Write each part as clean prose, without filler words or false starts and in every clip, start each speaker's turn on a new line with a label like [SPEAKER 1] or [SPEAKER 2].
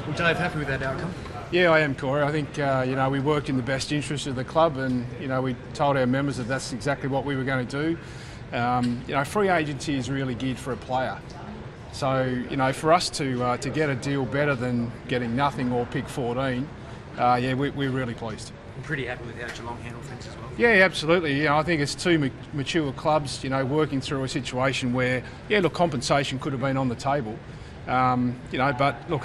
[SPEAKER 1] Well, Dave, happy with that outcome?
[SPEAKER 2] Yeah, I am, Corey. I think we worked in the best interest of the club, and we told our members that that's exactly what we were going to do. Free agency is really geared for a player. So for us to get a deal better than getting nothing or pick 14, we're really pleased.
[SPEAKER 1] I'm pretty happy with how Geelong handled things as well.
[SPEAKER 2] Yeah, absolutely. I think it's two mature clubs, working through a situation where, compensation could have been on the table. But look,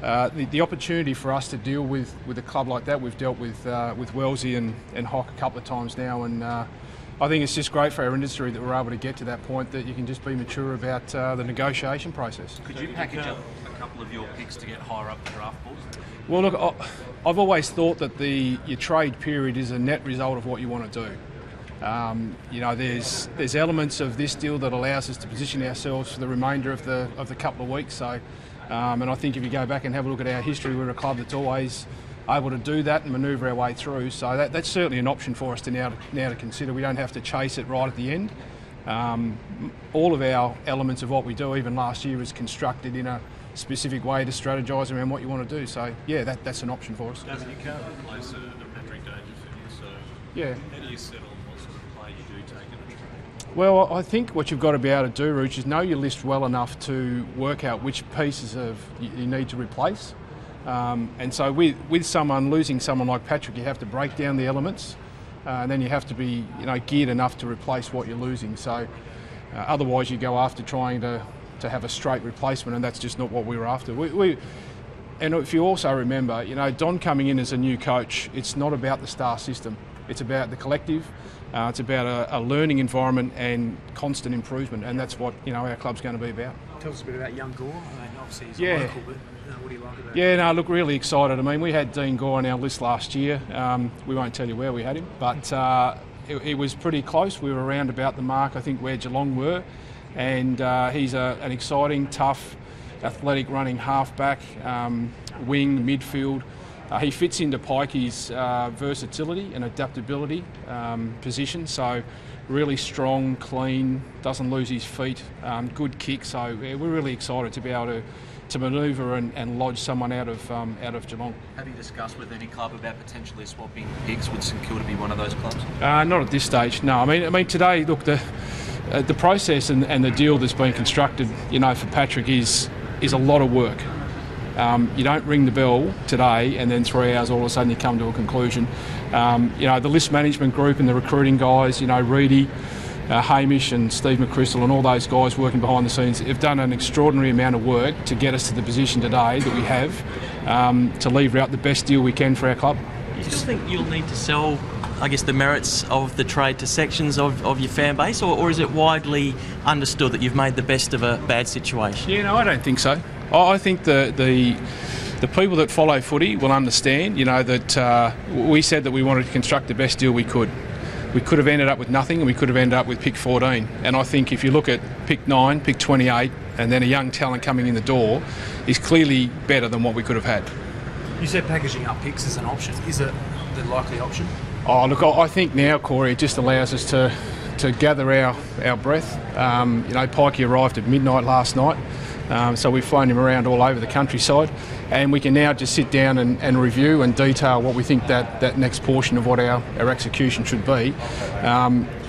[SPEAKER 2] the opportunity for us to deal with a club like that, we've dealt with Wellesley and Hock a couple of times now, and I think it's just great for our industry that we're able to get to that point that you can just be mature about the negotiation process.
[SPEAKER 3] Could you package up a couple of your picks to get higher up the draft boards?
[SPEAKER 2] Well, look, I've always thought that your trade period is a net result of what you want to do. There's elements of this deal that allows us to position ourselves for the remainder of the couple of weeks. So, and I think if you go back and have a look at our history, we're a club that's always able to do that and manoeuvre our way through. So that's certainly an option for us to now to consider. We don't have to chase it right at the end. All of our elements of what we do, even last year, is constructed in a specific way to strategise around what you want to do. So yeah, that's an option for us.
[SPEAKER 4] David, you can't replace a Patrick Dangerfield, so
[SPEAKER 2] yeah.
[SPEAKER 4] How do you settle on what sort of play you do take in a trade?
[SPEAKER 2] Well, I think what you've got to be able to do, Rooch, is know your list well enough to work out which pieces you need to replace. And so with losing someone like Patrick, you have to break down the elements, and then you have to be geared enough to replace what you're losing. So otherwise you go after trying to have a straight replacement, and that's just not what we were after. And if you also remember, Don coming in as a new coach, it's not about the star system. It's about the collective. It's about a learning environment and constant improvement, and that's what our club's going to be about.
[SPEAKER 1] Tell us a bit about young Gore. I mean, obviously he's
[SPEAKER 2] a
[SPEAKER 1] local, but what do you like about
[SPEAKER 2] him? Yeah, look, really excited. I mean, we had Dean Gore on our list last year. We won't tell you where we had him, but it was pretty close. We were around about the mark, I think, where Geelong were. And he's an exciting, tough, athletic running halfback, wing, midfield. He fits into Pikey's versatility and adaptability position. So really strong, clean, doesn't lose his feet, good kick. So we're really excited to be able to manoeuvre and lodge someone out of Geelong.
[SPEAKER 3] Have you discussed with any club about potentially swapping picks? Would St Kilda be one of those clubs?
[SPEAKER 2] Not at this stage, no. I mean today, look, the process and the deal that's been constructed, for Patrick is a lot of work. You don't ring the bell today and then 3 hours all of a sudden you come to a conclusion. The list management group and the recruiting guys, Reedy, Hamish and Steve McChrystal and all those guys working behind the scenes have done an extraordinary amount of work to get us to the position today that we have to lever out the best deal we can for our club.
[SPEAKER 5] Do you still think you'll need to sell, I guess, the merits of the trade to sections of your fan base, or is it widely understood that you've made the best of a bad situation?
[SPEAKER 2] Yeah, no, I don't think so. I think the people that follow footy will understand, that we said that we wanted to construct the best deal we could. We could have ended up with nothing, and we could have ended up with pick 14. And I think if you look at pick 9, pick 28, and then a young talent coming in the door, is clearly better than what we could have had.
[SPEAKER 1] You said packaging up picks is an option. Is it the likely option?
[SPEAKER 2] Oh, look, I think now, Corey, it just allows us to gather our breath. Pikey arrived at midnight last night, so we've flown him around all over the countryside, and we can now just sit down and review and detail what we think that next portion of what our execution should be.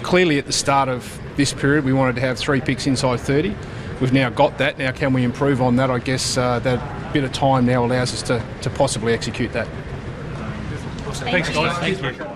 [SPEAKER 2] Clearly at the start of this period we wanted to have 3 picks inside 30. We've now got that. Now can we improve on that? I guess that bit of time now allows us to possibly execute that.
[SPEAKER 1] Thanks, guys. Thank you.